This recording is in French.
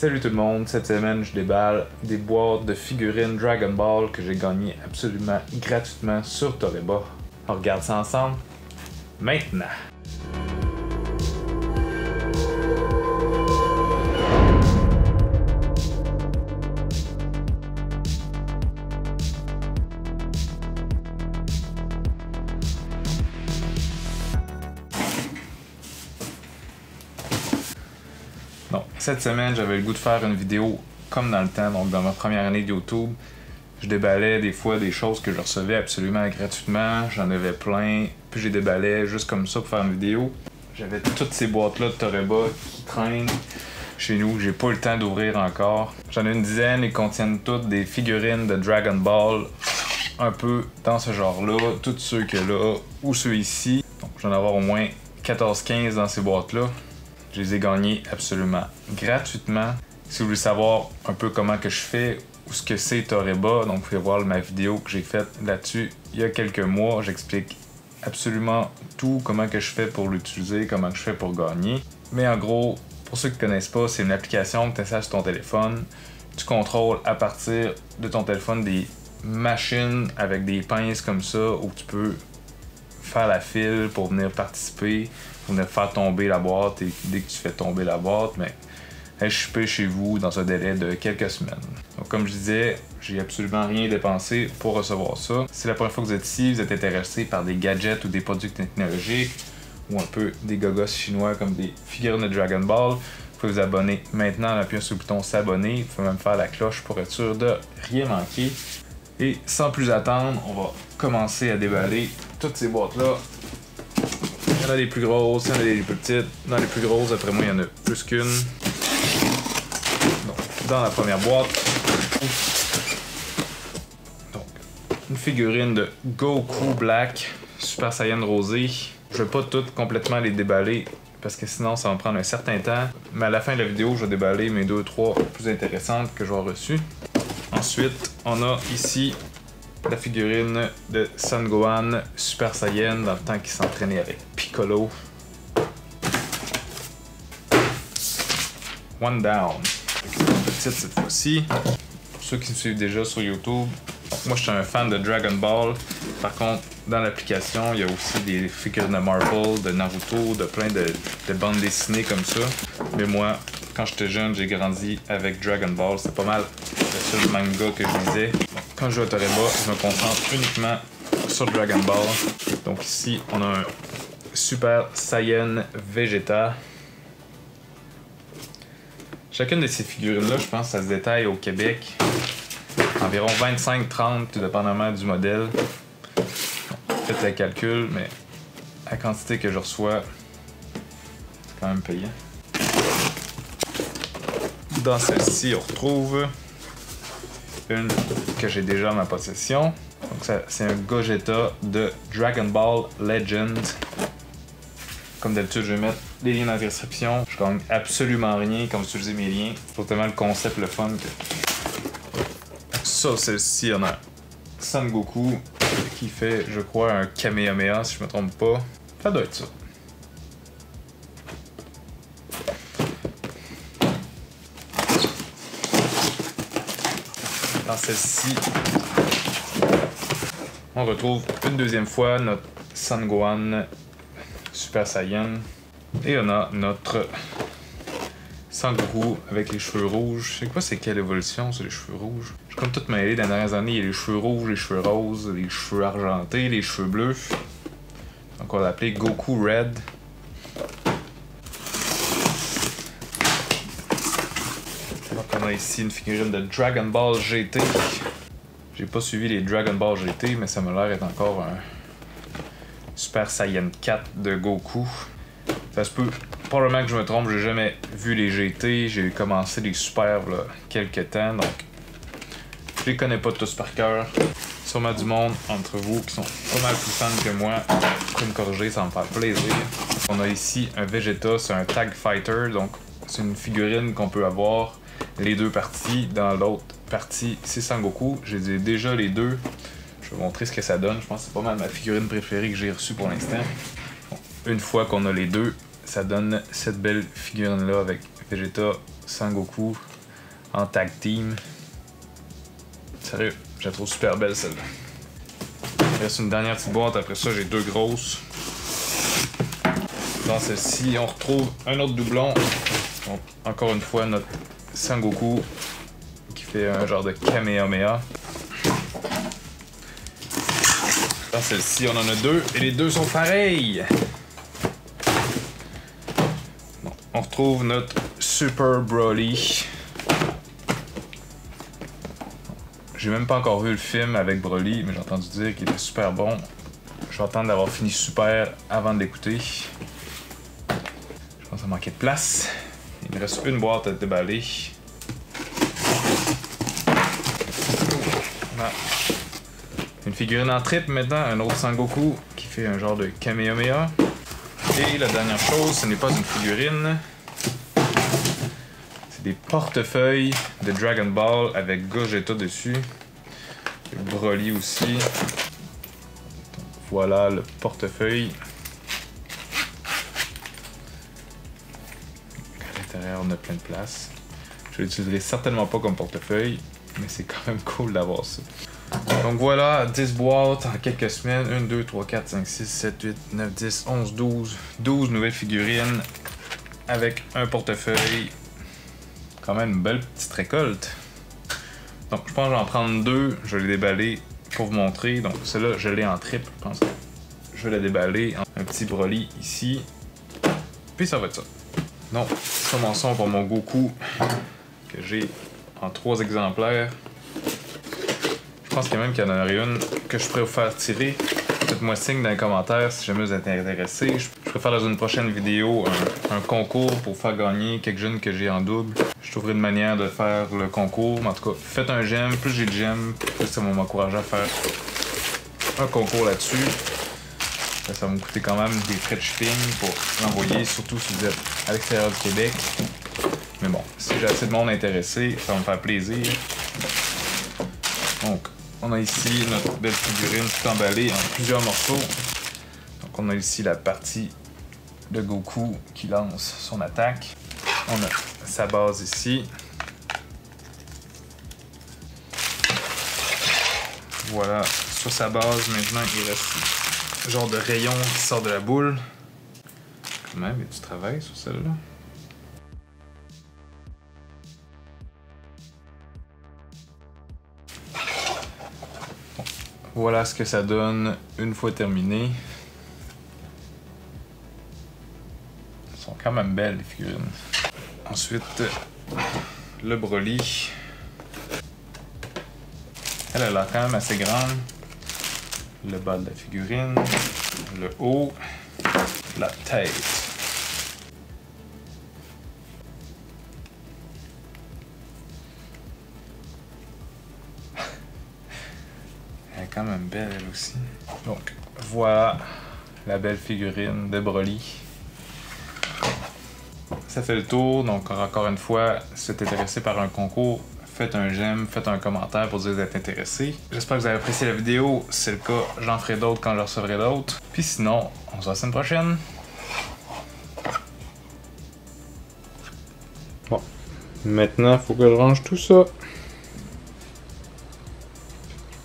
Salut tout le monde, cette semaine je déballe des boîtes de figurines Dragon Ball que j'ai gagnées absolument gratuitement sur Toreba. On regarde ça ensemble maintenant. Donc, cette semaine, j'avais le goût de faire une vidéo comme dans le temps, donc dans ma première année de YouTube. Je déballais des fois des choses que je recevais absolument gratuitement, j'en avais plein, puis je les déballais juste comme ça pour faire une vidéo. J'avais toutes ces boîtes-là de Toreba qui traînent chez nous, que j'ai pas eu le temps d'ouvrir encore. J'en ai une dizaine et contiennent toutes des figurines de Dragon Ball, un peu dans ce genre-là, tous ceux que là, ou ceux ici. Donc, j'en ai avoir au moins 14-15 dans ces boîtes-là. Je les ai gagnés absolument gratuitement. Si vous voulez savoir un peu comment que je fais ou ce que c'est Toreba, donc vous pouvez voir ma vidéo que j'ai faite là-dessus il y a quelques mois. J'explique absolument tout, comment que je fais pour l'utiliser, comment que je fais pour gagner. Mais en gros, pour ceux qui ne connaissent pas, c'est une application que tu installes sur ton téléphone. Tu contrôles à partir de ton téléphone des machines avec des pinces comme ça où tu peux faire la file pour venir participer, pour venir faire tomber la boîte, et dès que tu fais tomber la boîte, mais elle shipper chez vous dans un délai de quelques semaines. Donc comme je disais, j'ai absolument rien dépensé pour recevoir ça. Si c'est la première fois que vous êtes ici, vous êtes intéressé par des gadgets ou des produits technologiques ou un peu des gogos chinois comme des figurines de Dragon Ball, vous pouvez vous abonner maintenant en appuyant sur le bouton s'abonner. Vous pouvez même faire la cloche pour être sûr de rien manquer. Et sans plus attendre, on va commencer à déballer toutes ces boîtes-là. Il y en a des plus grosses, il y en a des plus petites. Dans les plus grosses, après moi, il y en a plus qu'une. Donc, dans la première boîte, donc, une figurine de Goku Black, Super Saiyan Rosé. Je vais pas toutes complètement les déballer parce que sinon ça va me prendre un certain temps. Mais à la fin de la vidéo, je vais déballer mes 2-3 plus intéressantes que j'aurai reçues. Ensuite, on a ici la figurine de Son Gohan Super Saiyan dans le temps qu'il s'entraînait avec Piccolo. One down. Petite cette fois-ci. Pour ceux qui me suivent déjà sur YouTube, moi je suis un fan de Dragon Ball. Par contre, dans l'application, il y a aussi des figurines de Marvel, de Naruto, de plein de bandes dessinées comme ça. Mais moi, quand j'étais jeune, j'ai grandi avec Dragon Ball. C'est pas mal le seul manga que je lisais. Donc, quand je joue à Toreba, je me concentre uniquement sur Dragon Ball. Donc ici, on a un Super Saiyan Vegeta. Chacune de ces figurines-là, je pense que ça se détaille au Québec. Environ 25-30, tout dépendamment du modèle. Faites le calcul, mais la quantité que je reçois, c'est quand même payant. Dans celle-ci, on retrouve une que j'ai déjà en ma possession. Donc c'est un Gogeta de Dragon Ball Legend. Comme d'habitude, je vais mettre les liens dans la description. Je gagne absolument rien quand vous utilisez mes liens. C'est tellement le concept, le fun que... Ça, celle-ci, on a Son Goku qui fait, je crois, un Kamehameha, si je me trompe pas. Ça doit être ça. Dans celle-ci, on retrouve une deuxième fois notre Son Gohan Super Saiyan. Et on a notre Son Goku avec les cheveux rouges. Je sais pas c'est quelle évolution, c'est les cheveux rouges. Je suis comme tout mêlé dans les dernières années. Il y a les cheveux rouges, les cheveux roses, les cheveux argentés, les cheveux bleus. Donc on va l'appeler Goku Red. Donc on a ici une figurine de Dragon Ball GT. J'ai pas suivi les Dragon Ball GT, mais ça m'a l'air d'être encore un Super Saiyan 4 de Goku. Ça se peut, probablement que je me trompe, j'ai jamais vu les GT, j'ai commencé les Super là, quelques temps, donc je les connais pas tous par cœur. Sûrement du monde entre vous qui sont pas mal plus fans que moi. Vous pouvez me corriger, ça va me faire plaisir. On a ici un Vegeta, c'est un Tag Fighter, donc c'est une figurine qu'on peut avoir les deux parties. Dans l'autre partie, c'est Son Goku. J'ai déjà les deux. Je vais vous montrer ce que ça donne. Je pense que c'est pas mal ma figurine préférée que j'ai reçue pour l'instant. Bon, une fois qu'on a les deux, ça donne cette belle figurine-là avec Vegeta, Son Goku. en tag team. Sérieux, je la trouve super belle celle-là. Il reste une dernière petite boîte, après ça j'ai 2 grosses. Dans celle-ci, on retrouve un autre doublon. Donc, encore une fois, notre Sangoku qui fait un genre de Kamehameha. Dans celle-ci, on en a 2 et les 2 sont pareils. Bon, on retrouve notre Super Broly. J'ai même pas encore vu le film avec Broly, mais j'ai entendu dire qu'il était super bon. Je vais attendre d'avoir fini Super avant de l'écouter. Je pense que ça manquait de place. Il me reste une boîte à déballer. Voilà. Une figurine en triple maintenant, un autre Sangoku qui fait un genre de Kamehameha. Et la dernière chose, ce n'est pas une figurine. C'est des portefeuilles de Dragon Ball avec Gogeta dessus. Et Broly aussi. Donc, voilà le portefeuille. À l'intérieur, on a plein de place. Je l'utiliserai certainement pas comme portefeuille, mais c'est quand même cool d'avoir ça. Donc voilà, 10 boîtes en quelques semaines. 1, 2, 3, 4, 5, 6, 7, 8, 9, 10, 11, 12. 12 nouvelles figurines avec un portefeuille. Quand même une belle petite récolte. Donc je pense que je vais en prendre 2. Je vais les déballer pour vous montrer. Donc celle-là, je l'ai en triple. Je pense que je vais la déballer. Un petit Broly ici. Puis ça va être ça. Donc, commençons par mon Goku que j'ai en 3 exemplaires. Je pense qu'il y a même qu'il y en aurait une que je pourrais vous faire tirer. Faites-moi signe dans les commentaires si jamais vous êtes intéressé. Je pourrais faire dans une prochaine vidéo un concours pour faire gagner quelques jeunes que j'ai en double. Je trouverai une manière de faire le concours. Mais en tout cas, faites un j'aime. Plus j'ai de j'aime, plus ça va m'encourager à faire un concours là-dessus. Ça va me coûter quand même des frais de shipping pour l'envoyer, surtout si vous êtes à l'extérieur du Québec. Mais bon, si j'ai assez de monde intéressé, ça va me faire plaisir. Donc, on a ici notre belle figurine tout emballée en plusieurs morceaux. Donc, on a ici la partie de Goku qui lance son attaque. On a sa base ici. Voilà, sur sa base, maintenant, il reste genre de rayon qui sort de la boule. Quand même, il y a du travail sur celle-là. Bon. Voilà ce que ça donne une fois terminé. Elles sont quand même belles les figurines. Ensuite, le Broly. Elle a l'air quand même assez grande. Le bas de la figurine, le haut, la tête. Elle est quand même belle elle aussi. Donc voilà la belle figurine de Broly. Ça fait le tour, donc encore une fois, si vous êtes intéressé par un concours, faites un j'aime, faites un commentaire pour dire que vous êtes intéressé. J'espère que vous avez apprécié la vidéo. Si c'est le cas, j'en ferai d'autres quand je recevrai d'autres. Puis sinon, on se voit la semaine prochaine. Bon, maintenant, il faut que je range tout ça.